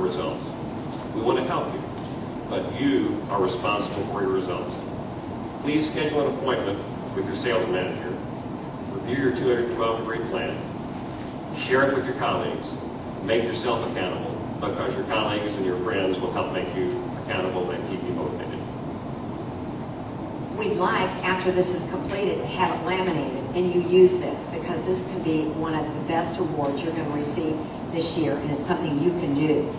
results. We want to help you, but you are responsible for your results. Please schedule an appointment with your sales manager, review your 212-degree plan, share it with your colleagues, make yourself accountable, because your colleagues and your friends will help make you accountable and keep you motivated. We'd like, after this is completed, to have it laminated, and you use this, because this could be one of the best awards you're going to receive this year, and it's something you can do.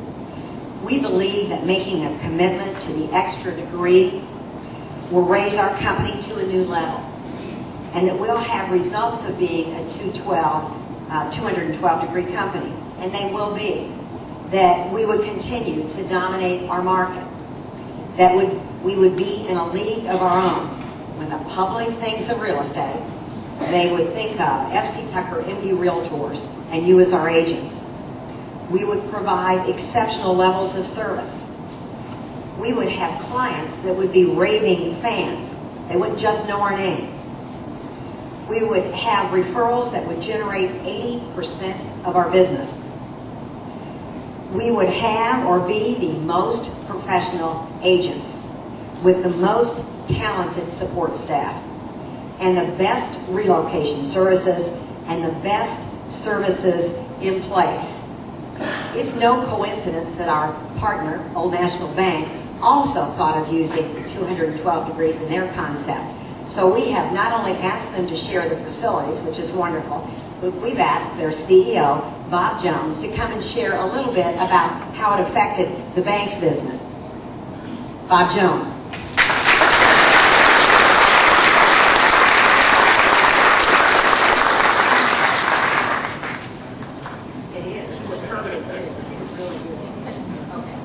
We believe that making a commitment to the extra degree will raise our company to a new level, and that we'll have results of being a 212-degree company, and they will be. That we would continue to dominate our market, that we would be in a league of our own. When the public thinks of real estate, they would think of F.C. Tucker MD Realtors and you as our agents. We would provide exceptional levels of service. We would have clients that would be raving fans. They wouldn't just know our name. We would have referrals that would generate 80% of our business. We would have or be the most professional agents with the most talented support staff and the best relocation services and the best services in place. It's no coincidence that our partner, Old National Bank, also thought of using 212 degrees in their concept. So we have not only asked them to share the facilities, which is wonderful, but we've asked their CEO, Bob Jones, to come and share a little bit about how it affected the bank's business. Bob Jones. It is. He was perfect, too. He was really good. Okay.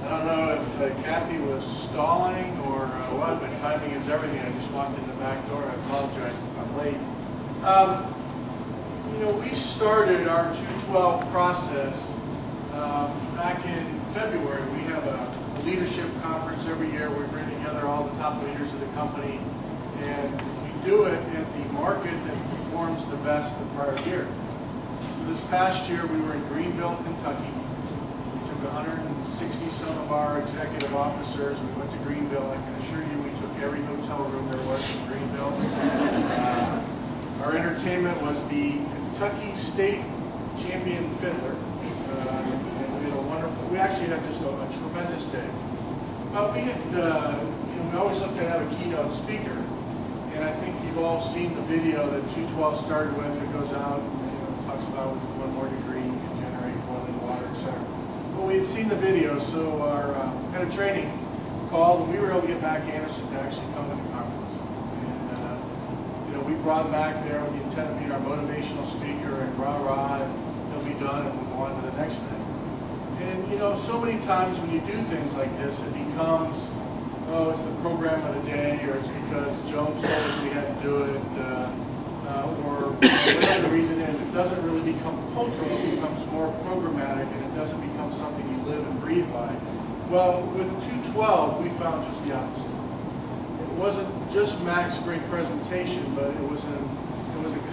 I don't know if Kathy was stalling or what, but timing is everything. I just walked in the back door. I apologize if I'm late. You know, we started our 212 process back in February. We have a leadership conference every year. We bring together all the top leaders of the company, and we do it at the market that performs the best the prior year. This past year, we were in Greenville, Kentucky. We took 160 some of our executive officers. We went to Greenville. I can assure you we took every hotel room there was in Greenville. Our entertainment was the Kentucky State Champion Fiddler. And we had a wonderful, we actually had just a tremendous day. We had, you know, we always look to have a keynote speaker. And I think you've all seen the video that 212 started with. It goes out and, you know, talks about with one more degree you can generate boiling water, etc. Well, we had seen the video, so our head of training called, and we were able to get Mac Anderson to actually come to the conference. And you know, we brought him back there with the intent of being our motivational speaker and rah-rah, and he'll be done, and we'll go on to the next thing. And you know, so many times when you do things like this, it becomes, oh, it's the program of the day, or it's because Jones told us we had to do it, or whatever the reason is. It doesn't really become cultural. It becomes more programmatic, and it doesn't become something you live and breathe by. Well, with 212, we found just the opposite. It wasn't just Mac's great presentation, but it was a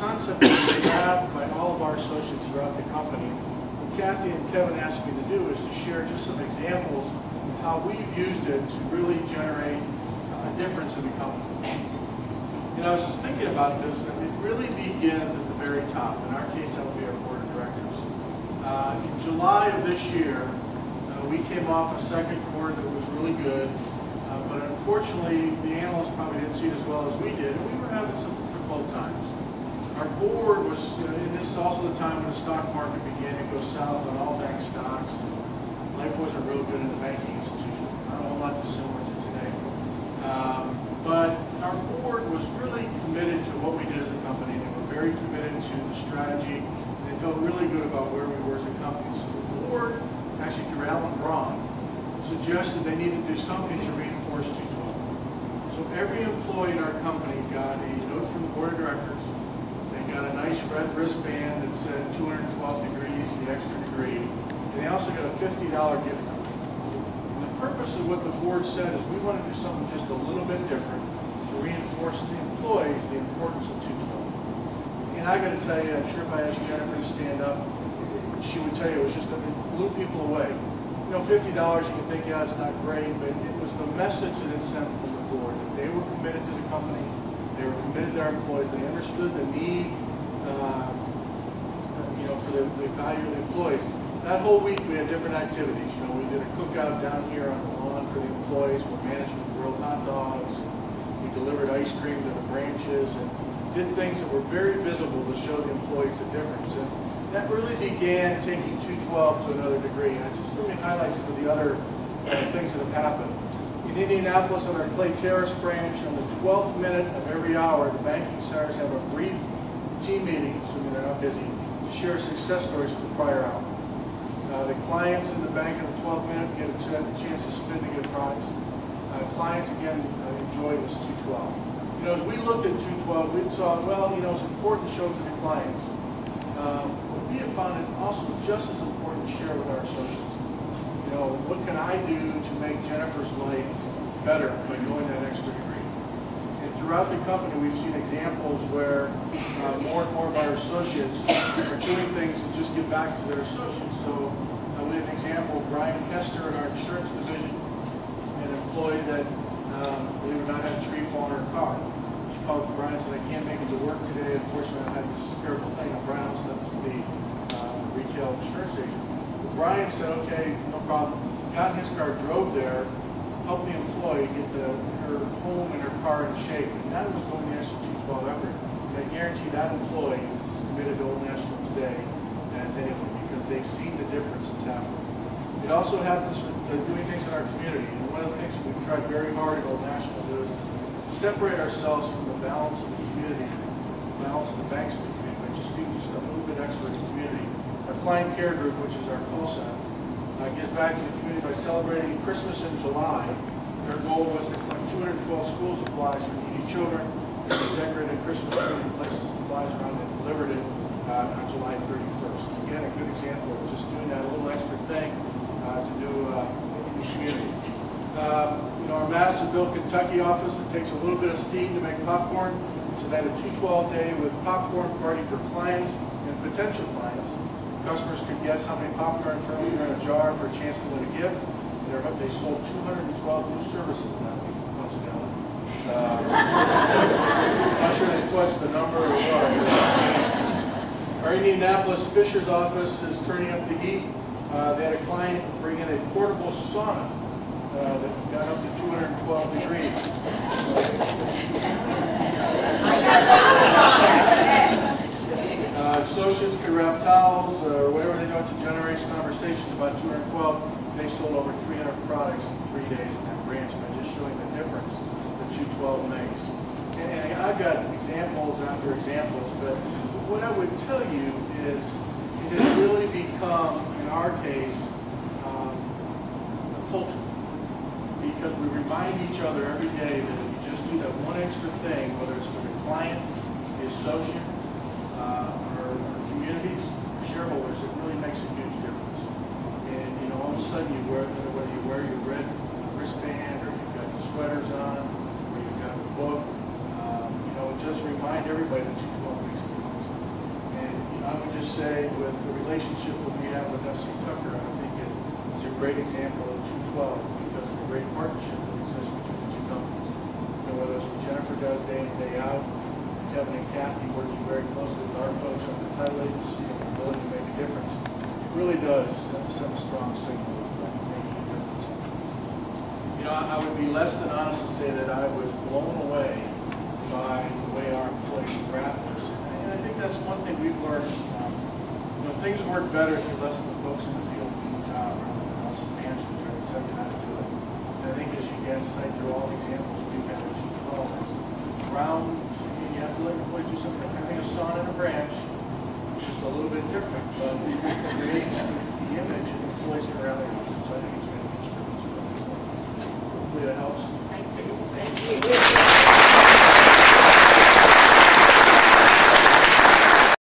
concept that was grabbed by all of our associates throughout the company. What Kathy and Kevin asked me to do is to share just some examples of how we've used it to really generate a difference in the company. You know, I was just thinking about this, and it really begins at the very top. In our case, that would be our board of directors. In July of this year, we came off a second quarter that was really good, but unfortunately, the analysts probably didn't see it as well as we did, and we were having some difficult times. Our board was, and this is also the time when the stock market began to go south on all bank stocks. Life wasn't real good in the banking institution. Not a whole lot dissimilar to today. But our board was really committed to what we did as a company. They were very committed to the strategy. They felt really good about where we were as a company. So the board, actually through Alan Braun, suggested they needed to do something to reinforce 212. So every employee in our company got a note from the board of directors. They got a nice red wristband that said 212 degrees, the extra degree. And they also got a $50 gift card. And the purpose of what the board said is we want to do something just a little bit different to reinforce the employees the importance of 212. And And I got to tell you, I'm sure if I asked Jennifer to stand up, she would tell you it was just, it blew people away. You know, $50, you can think, yeah, it's not great, but it was the message that it sent from the board. That they were committed to the company, they were committed to our employees, they understood the need, you know, for the value of the employees. That whole week we had different activities. You know, we did a cookout down here on the lawn for the employees where management grilled hot dogs. We delivered ice cream to the branches and did things that were very visible to show the employees the difference. And that really began taking 212 to another degree. And I just let me highlight some of the other things that have happened. In Indianapolis, on our Clay Terrace branch, on the 12th minute of every hour, the banking centers have a brief team meeting, assuming they're not busy, to share success stories from the prior hour. The clients in the bank at the 12th minute get a chance to spin to get a prize. Clients, again, enjoy this 212. You know, as we looked at 212, we saw, well, you know, it's important to show it to the clients. But we have found it also just as important to share with our associates. You know, what can I do to make Jennifer's life better by going that extra degree? And throughout the company, we've seen examples where more and more of our associates are doing things to just give back to their associates. So we have an example of Brian Kester in our insurance division, an employee that, believe it or not, had a tree fall in her car. She called Brian and said, I can't make it to work today. Unfortunately, I had this terrible thing. And Brian was up to be retail insurance agent. But Brian said, okay, no problem. Got in his car, drove there, helped the employee get her home and her car in shape. And that was going the extra 212 effort. And I guarantee that employee is committed to Old National today as anyone, because they've seen the difference that's happening. It also happens with doing things in our community. And one of the things we've tried very hard at Old National to do is separate ourselves from the balance of the community, the balance of the banks of the community, by just being just a little bit extra in the community. Our client care group, which is our call center, gives back to the community by celebrating Christmas in July. Their goal was to collect 212 school supplies for needy children. They decorated Christmas tree and placed the supplies around and delivered it on July 31st. Again, a good example of just doing that little extra thing to do in the community. You know, our Madisonville, Kentucky office, it takes a little bit of steam to make popcorn. So they had a 212 day with popcorn party for clients and potential clients. Customers could guess how many popcorn kernels were in a jar for a chance to win a gift. They sold 212 new services that week, coincidentally. Not sure they fudged the number or what. Our Indianapolis Fisher's office is turning up the heat. They had a client bring in a portable sauna that got up to 212 degrees. Associates could wrap towels or whatever they do to generate conversation about 212. They sold over 300 products in 3 days in that branch by just showing the difference that 212 makes. And I've got examples after examples, but what I would tell you is it has really become, in our case, a culture. Because we remind each other every day that if you just do that one extra thing, whether it's for the client, the associate, or communities, or shareholders, it really makes a huge difference. And you know, all of a sudden you wear, whether you wear your red wristband, or you've got the sweaters on, or you've got the book, you know, just remind everybody that 212 makes a difference. And you know, I would just say, with the relationship that we have with FC Tucker, I think it's a great example of 212 because of the great partnership that exists between the two companies. You know, whether it's what Jennifer does day in, day out, Kevin and Kathy working very closely with our folks on the title agency and the ability to make a difference, it really does send a strong signal of making a difference. You know, I would be less than honest to say that I was blown away by the way our employees grab this. And I think that's one thing we've learned. You know, things work better if you listen to folks in the field do the job rather than us as management trying to tell you how to do it. And I think as you get cite through all the examples we've had at G12, it's around. You have to let employees do something. Having a sauna in a branch is just a little bit different, but it creates